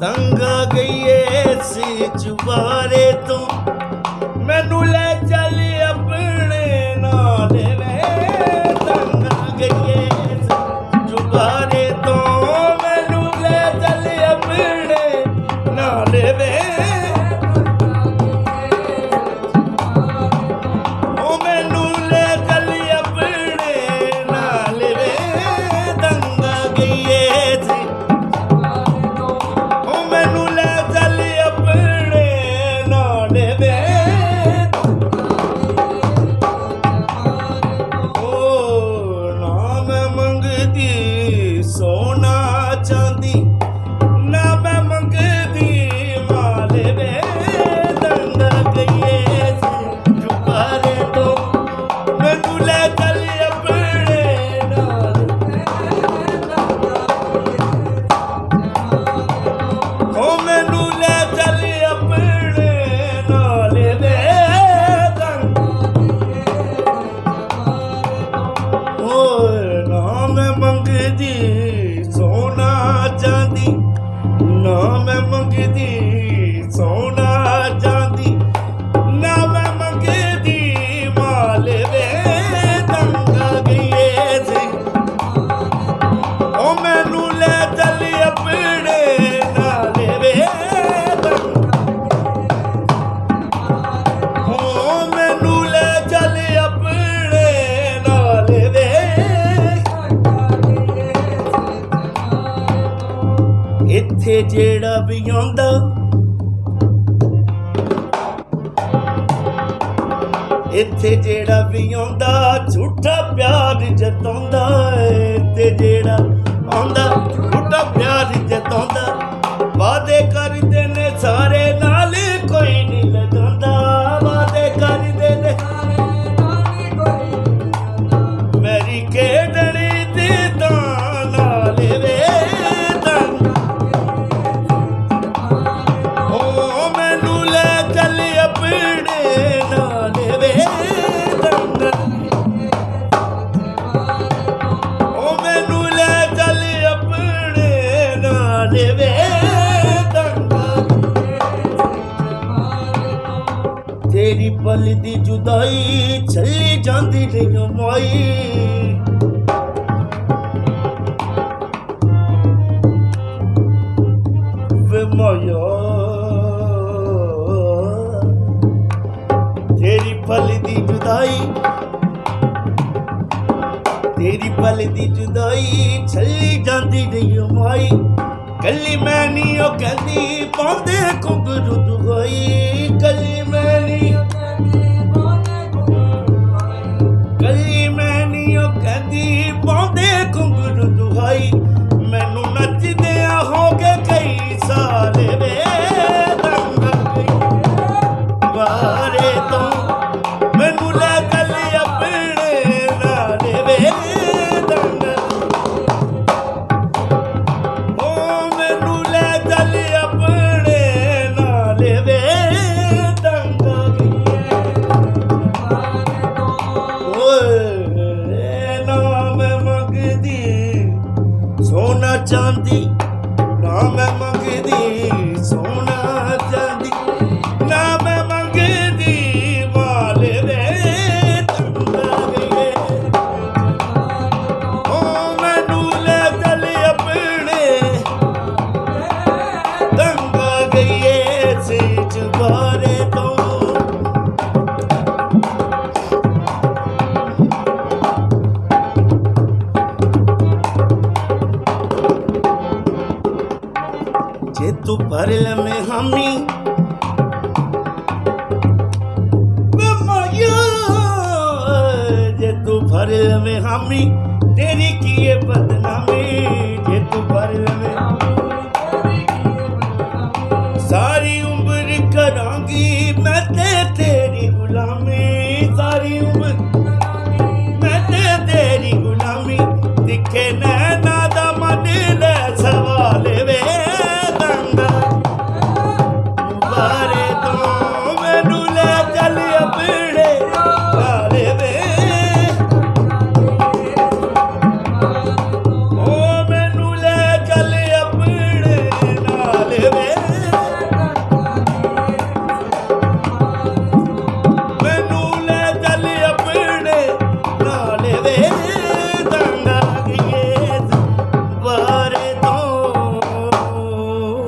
ਤੰਗ ਆ ਗਈਏ ਸੀ ਚੁਬਾਰੇ ਤੋਂ ਮੈਨੂੰ ਲੈ ਚੱਲ ਆਪਣੇ ਨਾਲ ਵੇ ਤੰਗ ਆ ਗਈਏ ਸੀ ਚੁਬਾਰੇ ਤੋਂ ਮੈਨੂੰ ਲੈ ਚੱਲ ਆਪਣੇ ਨਾਲ ਵੇ ਇੱਥੇ ਜਿਹੜਾ ਵੀ ਆਉਂਦਾ ਇੱਥੇ ਜਿਹੜਾ ਵੀ ਆਉਂਦਾ ਝੂਠਾ ਪਿਆਰ ਜਤਾਉਂਦਾ ਤੇ ਜਿਹੜਾ ਆਉਂਦਾ ਝੂਠਾ ਪਿਆਰ ਜਤਾਉਂਦਾ ਵਾਅਦੇ ਕਰਦੇ ਨੇ ਸਾਰੇ ਨਾਲ ਕੋਈ ਨਹੀਂ ਲਗਾਉਂਦਾ ਵਾਅਦੇ ਕਰਦੇ ਨੇ ਮੇਰੀ ਖੇਡਣੀ ਤੇ ਤਾਂ ਨਾਲ ਵੇ ਤੇਰੀ ਪਲ ਦੀ ਜੁਦਾਈ ਚੱਲੀ ਜਾਂਦੀ ਰਹੀ ਮਾਈ ਵੇ ਮਾਇਆ ਤੇਰੀ ਪਲ ਦੀ ਜੁਦਾਈ ਤੇਰੀ ਪਲ ਦੀ ਜੁਦਾਈ ਚੱਲੀ ਜਾਂਦੀ ਰਹੀ ਮਾਈ ਕੱਲੀ ਮੈਂ ਨੀ ਉਹ ਕਹਿੰਦੀ ਪਾਉਂਦੇ ਘੁੰਗਰੂ ਦੁਹਾਈ ਕੱਲੀ ਮੈਂ ਨੀ ਉਹ ਕਹਿੰਦੀ ਪਾਉਂਦੇ ਘੁੰਗਰੂ ਦੁਹਾਈ ਮੈਨੂੰ ਨੱਚਦਿਆਂ ਹੋ ਗਏ ਕਈ ਸਾਲ ਵੇ ਤੰਗ ਵਾਰੇ ਤੋਂ ਮੈਨੂੰ ਲੈ ਚੱਲ ਆਪਣੇ ਨਾਲ ਵੇ ਸੋਨਾ ਚਾਂਦੀ ਨਾ ਮੈਂ ਮੰਗਦੀ ਸੋਨਾ ਚਾਂਦੀ ਨਾ ਮੈਂ ਮੰਗਦੀ ਮਾਲ ਵੇ ਤੰਗ ਆ ਗਈਏ ਓ ਮੈਨੂੰ ਲੈ ਚੱਲ ਆਪਣੇ ਤੰਗ ਆ ਗਈਏ ਸੀ ਚੁਬਾਰੇ ਤੋਂ जे तू भर लमे हामी जे तू भर लमे हामी तेरी की ये बदनामी जे तू भर लमे